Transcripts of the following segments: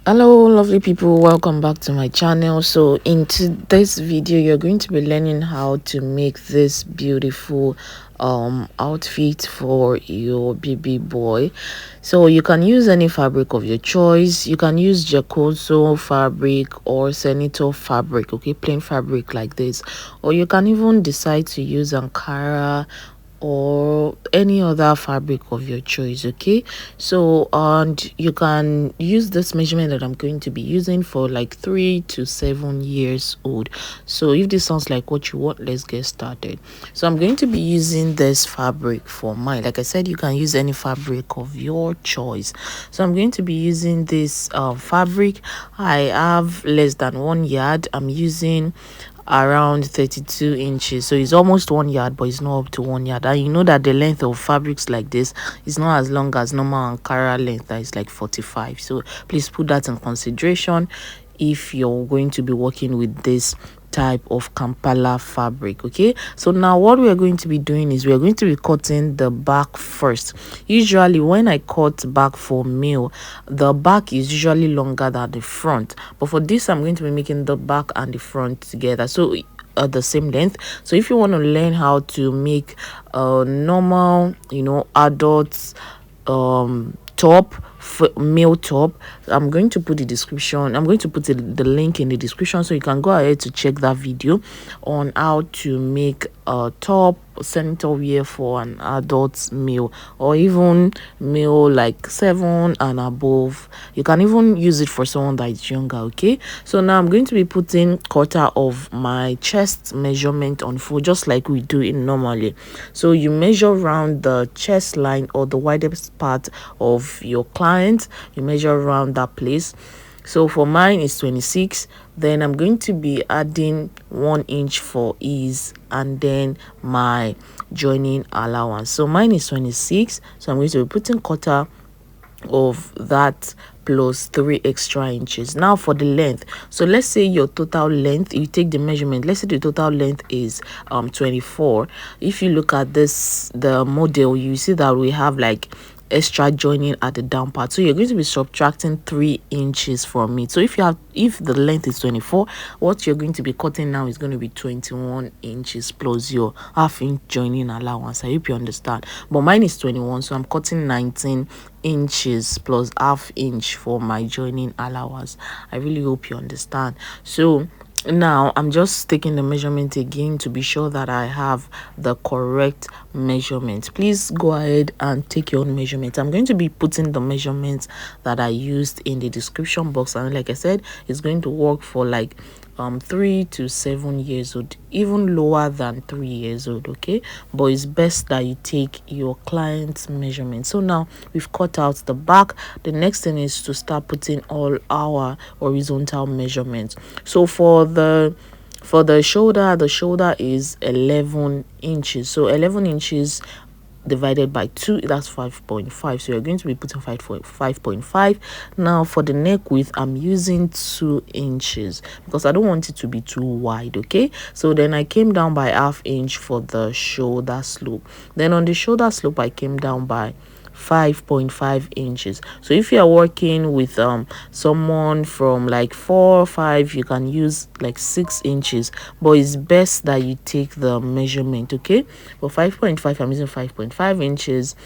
Hello lovely people, welcome back to my channel. So in today's video you're going to be learning how to make this beautiful outfit for your baby boy. So you can use any fabric of your choice. You can use Jacoso fabric or Senator fabric, okay, plain fabric like this, or you can even decide to use Ankara or any other fabric of your choice. Okay, so and you can use this measurement that I'm going to be using for like 3 to 7 years old. So if this sounds like what you want, let's get started. So I'm going to be using this fabric for mine. Like I said, you can use any fabric of your choice. So I'm going to be using this fabric. I have less than 1 yard. I'm using around 32 inches, so it's almost 1 yard, but it's not up to 1 yard. And you know that the length of fabrics like this is not as long as normal Ankara length, that is like 45. So please put that in consideration if you're going to be working with this type of Kampala fabric. Okay, so now what we are going to be doing is we are going to be cutting the back first. Usually when I cut back for male, the back is usually longer than the front, but for this I'm going to be making the back and the front together, so at the same length. So if you want to learn how to make a normal, adults top, male top, I'm going to put the link in the description, so you can go ahead to check that video on how to make a top senator wear for an adult male, or even male like 7 and above. You can even use it for someone that is younger. Okay, so now I'm going to be putting quarter of my chest measurement on full, just like we do it normally. So you measure around the chest line or the widest part of your client, you measure around that place. So for mine is 26. Then I'm going to be adding 1 inch for ease, and then my joining allowance. So mine is 26, so I'm going to be putting quarter of that plus 3 extra inches. Now for the length, so let's say your total length, you take the measurement, let's say the total length is 24. If you look at this, the model, you see that we have like extra joining at the down part, so you're going to be subtracting 3 inches from it. So if the length is 24, what you're going to be cutting now is going to be 21 inches plus your half-inch joining allowance. I hope you understand. But mine is 21, so I'm cutting 19 inches plus half-inch for my joining allowance. I really hope you understand. So now I'm just taking the measurement again to be sure that I have the correct measurement. Please go ahead and take your own measurement. I'm going to be putting the measurements that I used in the description box, and like I said, it's going to work for like 3 to 7 years old, even lower than 3 years old. Okay, but it's best that you take your client's measurement. So now we've cut out the back. The next thing is to start putting all our horizontal measurements. So for the shoulder, the shoulder is 11 inches. So 11 inches divided by 2, that's 5.5. So you're going to be putting 5.5. Now for the neck width, I'm using 2 inches because I don't want it to be too wide. Okay, so then I came down by half inch for the shoulder slope. Then on the shoulder slope, I came down by 5.5 inches. So if you are working with someone from like 4 or 5, you can use like 6 inches, but it's best that you take the measurement. Okay, for 5.5, I'm using 5.5 inches,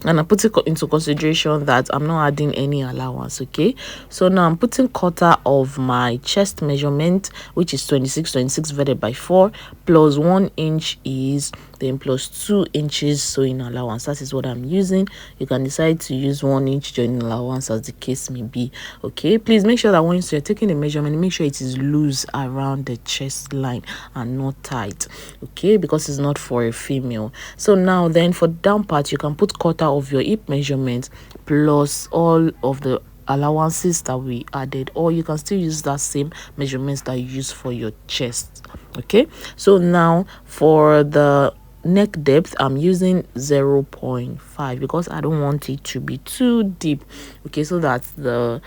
and I put it into consideration that I'm not adding any allowance. Okay, so now I'm putting quarter of my chest measurement, which is 26 divided by 4 plus 1 inch is then plus 2 inches sewing allowance. That is what I'm using. You can decide to use 1 inch joining allowance as the case may be. Okay, please make sure that once you're taking the measurement, make sure it is loose around the chest line and not tight. Okay, because it's not for a female. So now then for down part, you can put quarter of your hip measurement plus all of the allowances that we added, or you can still use that same measurements that you use for your chest. Okay, so now for the neck depth, I'm using 0.5 because I don't want it to be too deep. Okay, so that the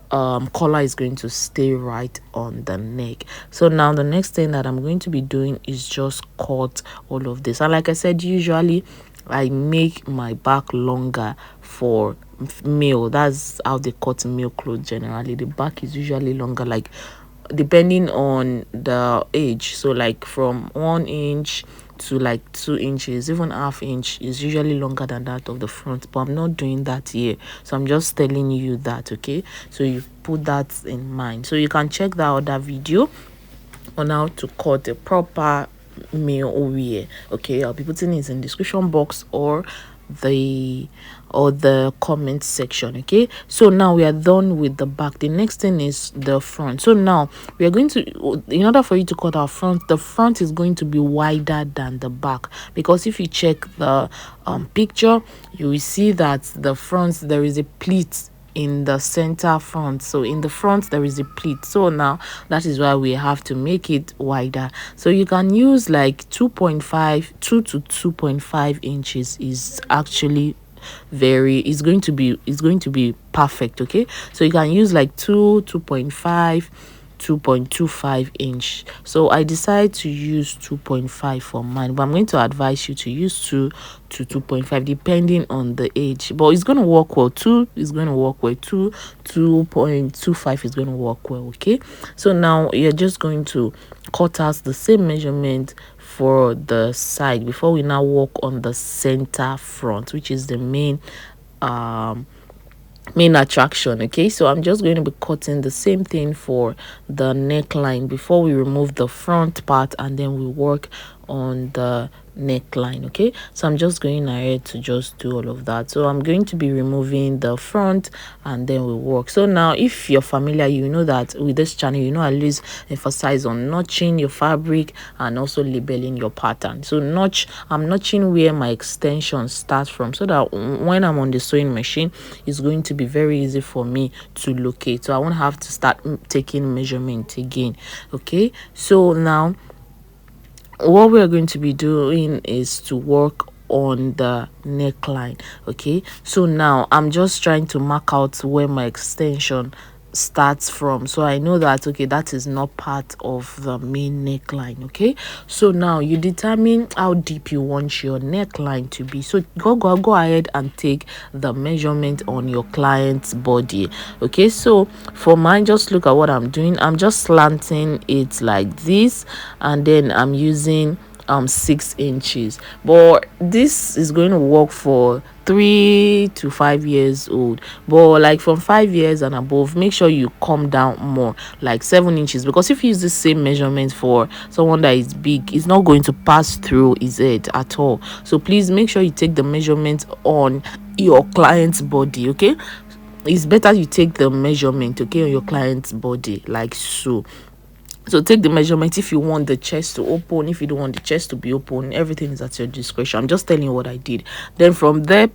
collar is going to stay right on the neck. So now the next thing that I'm going to be doing is just cut all of this, and like I said, usually I make my back longer for male. That's how they cut male clothes generally. The back is usually longer, like depending on the age. So like from 1 inch to like 2 inches, even half-inch is usually longer than that of the front, but I'm not doing that here, so I'm just telling you that. Okay, so you put that in mind. So you can check that other video on how to cut a proper male wear. Okay, I'll be putting it in the description box the the comment section. Okay, so now we are done with the back. The next thing is the front. So now we are going to, in order for you to cut our front, the front is going to be wider than the back, because if you check the picture, you will see that the front, there is a pleat in the center front. So in the front there is a pleat, so now that is why we have to make it wider. So you can use like 2.5 2 to 2.5 inches is actually very, it's going to be perfect. Okay, so you can use like 2.5, 2.25 inch. So I decided to use 2.5 for mine, but I'm going to advise you to use 2 to 2.5 depending on the age, but it's going to work well. 2 is going to work well. 2.25 is going to work well. Okay, so now you're just going to cut out the same measurement for the side before we now work on the center front, which is the main attraction. Okay, so I'm just going to be cutting the same thing for the neckline before we remove the front part, and then we work on the neckline. Okay, so I'm just going ahead to just do all of that. So I'm going to be removing the front and then we work. So now if you're familiar, you know that with this channel, you know I always emphasize on notching your fabric and also labeling your pattern. So I'm notching where my extension starts from, so that when I'm on the sewing machine, it's going to be very easy for me to locate, so I won't have to start taking measurement again. Okay, so now what we are going to be doing is to work on the neckline. Okay, so now I'm just trying to mark out where my extension starts from, so I know that okay, that is not part of the main neckline. Okay, so now you determine how deep you want your neckline to be. So go ahead and take the measurement on your client's body. Okay, so for mine, just look at what I'm doing. I'm just slanting it like this, and then I'm using 6 inches, but this is going to work for 3 to 5 years old, but like from 5 years and above, make sure you come down more, like 7 inches, because if you use the same measurement for someone that is big, it's not going to pass through his head at all. So please make sure you take the measurement on your client's body. Okay, it's better you take the measurement, okay, on your client's body, like so. So take the measurement if you want the chest to open, if you don't want the chest to be open, everything is at your discretion. I'm just telling you what I did. Then from that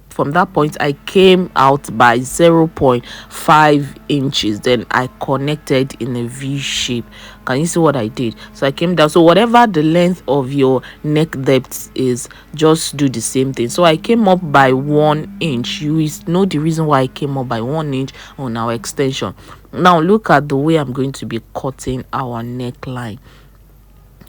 point, I came out by 0.5 inches. Then I connected in a V shape. Can you see what I did? So I came down. So whatever the length of your neck depth is, just do the same thing. So I came up by 1 inch. You know the reason why I came up by 1 inch on our extension. Now look at the way I'm going to be cutting our neckline.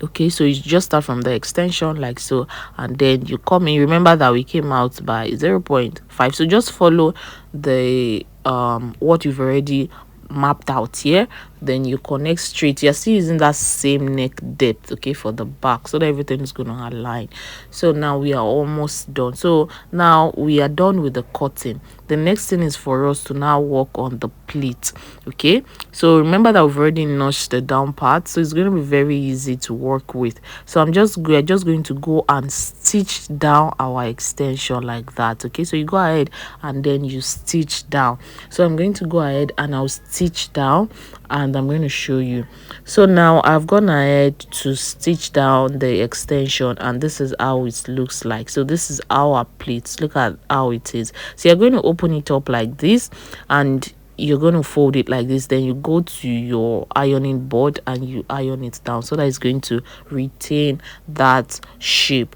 Okay, so you just start from the extension like so, and then you come in. Remember that we came out by 0.5, so just follow the what you've already mapped out here, then you connect straight. You're still using that same neck depth, okay, for the back, so that everything is going to align. So now we are almost done. So now we are done with the cutting. The next thing is for us to now work on the pleat. Okay, so remember that we've already notched the down part, so it's going to be very easy to work with. So we're just going to go and stitch down our extension like that. Okay, so you go ahead and then you stitch down. So I'm going to go ahead and I'll stitch down, and I'm going to show you. So now I've gone ahead to stitch down the extension, and this is how it looks like. So this is our pleats. Look at how it is. So you're going to open it up like this, and you're going to fold it like this. Then you go to your ironing board and you iron it down, so that it's going to retain that shape.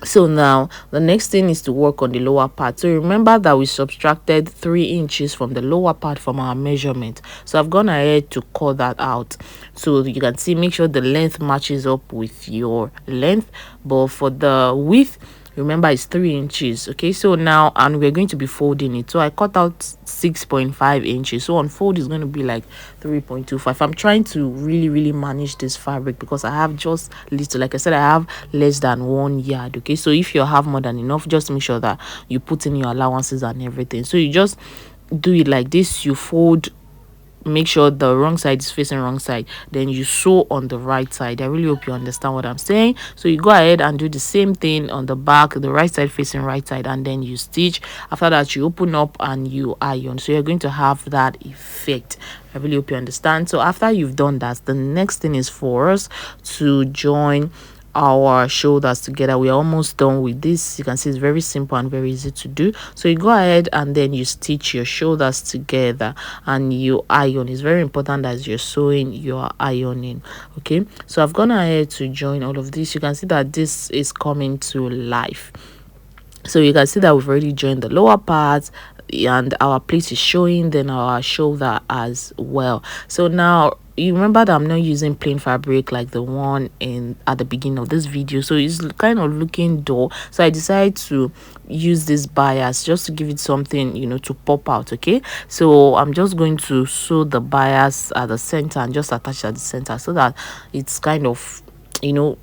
So now the next thing is to work on the lower part. So remember that we subtracted 3 inches from the lower part from our measurement. So I've gone ahead to cut that out, so you can see, make sure the length matches up with your length. But for the width, remember it's 3 inches. Okay, so now, and we're going to be folding it, so I cut out 6.5 inches, so on fold is going to be like 3.25. I'm trying to really manage this fabric because I have just little, like I said, I have less than 1 yard. Okay, so if you have more than enough, just make sure that you put in your allowances and everything. So you just do it like this. You fold, make sure the wrong side is facing wrong side, then you sew on the right side. I really hope you understand what I'm saying. So you go ahead and do the same thing on the back, the right side facing right side, and then you stitch. After that, you open up and you iron. So you're going to have that effect. I really hope you understand. So after you've done that, the next thing is for us to join our shoulders together. We are almost done with this. You can see it's very simple and very easy to do. So you go ahead and then you stitch your shoulders together and you iron. It's very important as you're sewing, you are ironing. Okay, so I've gone ahead to join all of this. You can see that this is coming to life. So you can see that we've already joined the lower part and our pleat is showing, then our shoulder as well. So now you remember that I'm not using plain fabric like the one in at the beginning of this video, so it's kind of looking dull. So I decided to use this bias just to give it something, you know, to pop out. Okay, so I'm just going to sew the bias at the center and just attach it at the center so that it's kind of, you know,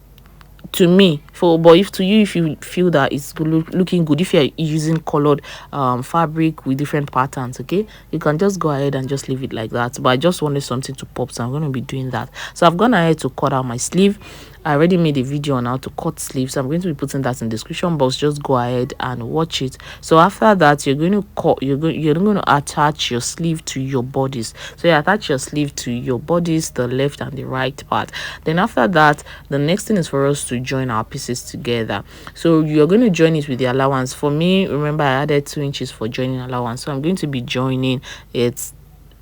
to me, but if to you, if you feel that it's looking good, if you're using colored fabric with different patterns, okay, you can just go ahead and just leave it like that. But I just wanted something to pop, so I'm going to be doing that. So I've gone ahead to cut out my sleeve. I already made a video on how to cut sleeves. I'm going to be putting that in the description box. Just go ahead and watch it. So after that, you're going to cut, you're going to attach your sleeve to your bodies. So you attach your sleeve to your bodies, the left and the right part. Then after that, the next thing is for us to join our pieces together. So you're going to join it with the allowance. For me, remember I added 2 inches for joining allowance, so I'm going to be joining it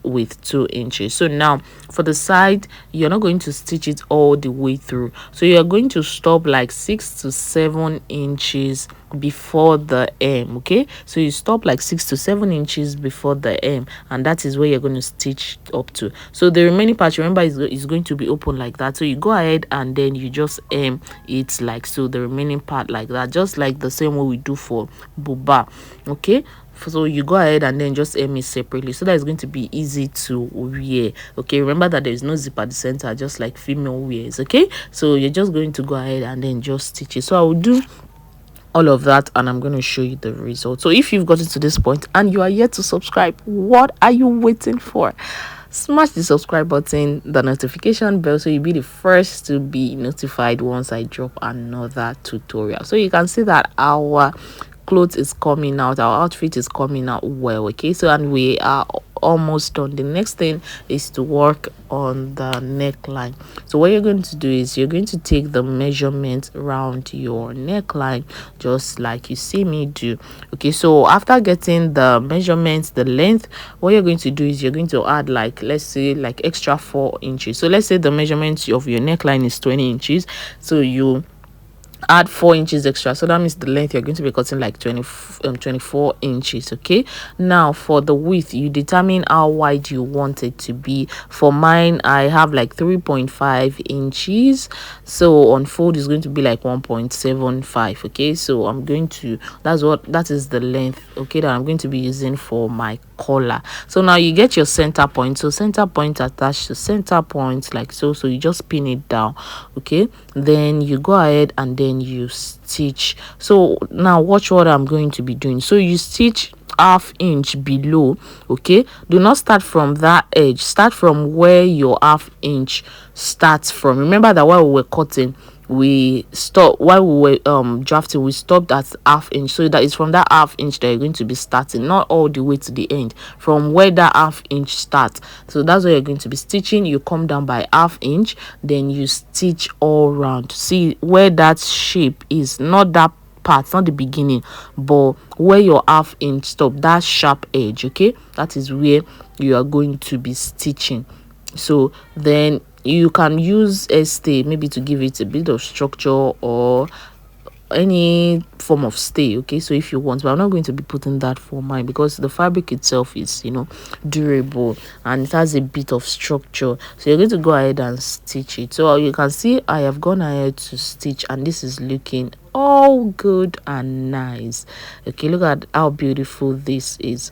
with 2 inches. So now for the side, you're not going to stitch it all the way through, so you're going to stop like 6 to 7 inches before the hem. Okay, so you stop like 6 to 7 inches before the hem, and that is where you're going to stitch up to. So the remaining part, remember, is going to be open like that. So you go ahead and then you just hem it like so, the remaining part like that, just like the same way we do for buba. Okay, so you go ahead and then just hem it separately so that it's going to be easy to wear. Okay, remember that there is no zip at the center, just like female wears. Okay, so you're just going to go ahead and then just stitch it. So I will do all of that and I'm going to show you the result. So if you've gotten to this point and you are yet to subscribe, what are you waiting for? Smash the subscribe button, the notification bell, so you'll be the first to be notified once I drop another tutorial. So you can see that our clothes is coming out, our outfit is coming out well. Okay, so and we are almost done. The next thing is to work on the neckline. So what you're going to do is you're going to take the measurement around your neckline just like you see me do. Okay, so after getting the measurements, the length, what you're going to do is you're going to add, like, let's say like extra 4 inches. So let's say the measurements of your neckline is 20 inches, so you add 4 inches extra, so that means the length you're going to be cutting like 24 inches. Okay, now for the width, you determine how wide you want it to be. For mine, I have like 3.5 inches, so on fold is going to be like 1.75. okay, so I'm going to, that is the length, okay, that I'm going to be using for my collar. So now you get your center point, so center point attached to center point like so, so you just pin it down. Okay, then you go ahead and then you stitch. So now watch what I'm going to be doing. So you stitch ½ inch below. Okay, do not start from that edge, start from where your ½ inch starts from. Remember that while we were cutting, we stopped, while we were drafting, we stopped at ½ inch, so that is from that ½ inch that you're going to be starting, not all the way to the end, from where that ½ inch starts. So that's where you're going to be stitching. You come down by ½ inch, then you stitch all round. See where that shape is, not that part, not the beginning, but where your ½ inch stop, that sharp edge. Okay, that is where you are going to be stitching. So then you can use a stay maybe to give it a bit of structure, or any form of stay. Okay, so if you want, but I'm not going to be putting that for mine because the fabric itself is, you know, durable and it has a bit of structure. So you're going to go ahead and stitch it. So you can see I have gone ahead to stitch, and this is looking all good and nice. Okay, look at how beautiful this is.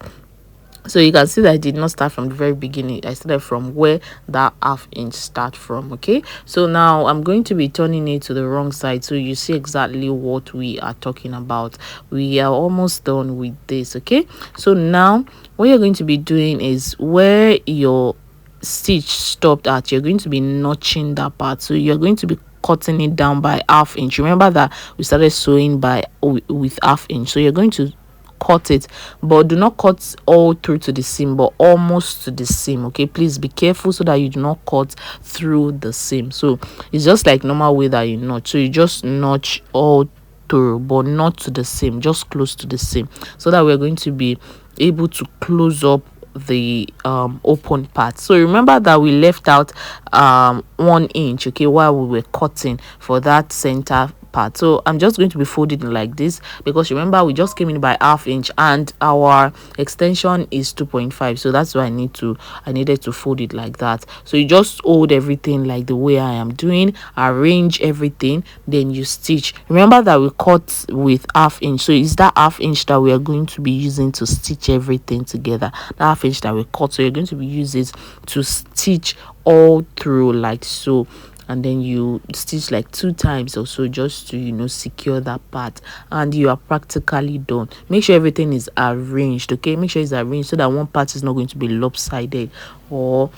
So you can see that I did not start from the very beginning. I started from where that half inch start from. Okay, so now I'm going to be turning it to the wrong side so you see exactly what we are talking about. We are almost done with this. Okay, so now what you're going to be doing is where your stitch stopped at, you're going to be notching that part. So you're going to be cutting it down by half inch. Remember that we started sewing by with half inch, so you're going to cut it, but do not cut all through to the seam, but almost to the seam. Okay, please be careful so that you do not cut through the seam. So it's just like normal way that you notch, so you just notch all through but not to the seam, just close to the seam, so that we're going to be able to close up the open part. So remember that we left out 1 inch, okay, while we were cutting for that center part. So I'm just going to be folding like this because remember we just came in by half inch and our extension is 2.5, so that's why I needed to fold it like that. So you just hold everything like the way I am doing, arrange everything, then you stitch. Remember that we cut with half inch, so it's that half inch that we are going to be using to stitch everything together. That half inch that we cut, so you're going to be using it to stitch all through like so, and then you stitch like 2 times or so just to, you know, secure that part, and you are practically done. Make sure everything is arranged. Okay, make sure it's arranged so that one part is not going to be lopsided or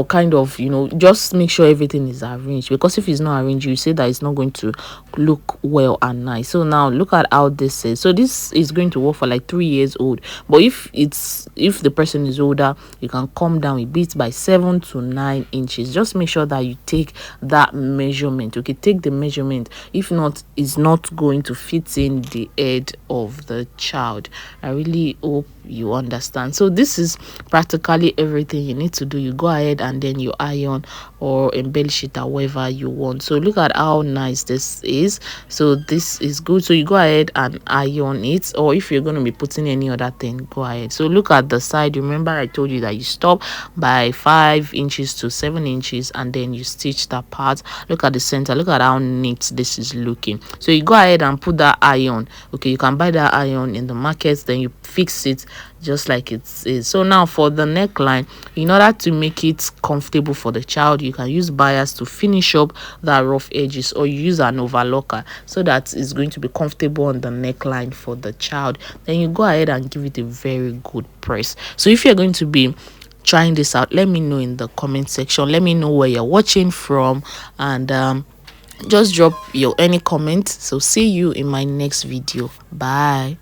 kind of, you know, just make sure everything is arranged, because if it's not arranged, you say that it's not going to look well and nice. So now look at how this is. So this is going to work for like 3 years old, but if the person is older, you can come down a bit by 7 to 9 inches. Just make sure that you take that measurement. Okay, take the measurement. If not, it's not going to fit in the head of the child. I really hope you understand. So this is practically everything you need to do. You go ahead and then you iron or embellish it however you want. So look at how nice this is. So this is good. So you go ahead and iron it, or if you're going to be putting any other thing, go ahead. So look at the side. Remember I told you that you stop by 5 inches to 7 inches and then you stitch that part. Look at the center. Look at how neat this is looking. So you go ahead and put that iron. Okay, you can buy that iron in the market, then you fix it just like it is. So now for the neckline, in order to make it comfortable for the child, you can use bias to finish up the rough edges, or you use an overlocker so that it's going to be comfortable on the neckline for the child. Then you go ahead and give it a very good press. So if you're going to be trying this out, let me know in the comment section. Let me know where you're watching from, and just drop your any comment. So see you in my next video. Bye.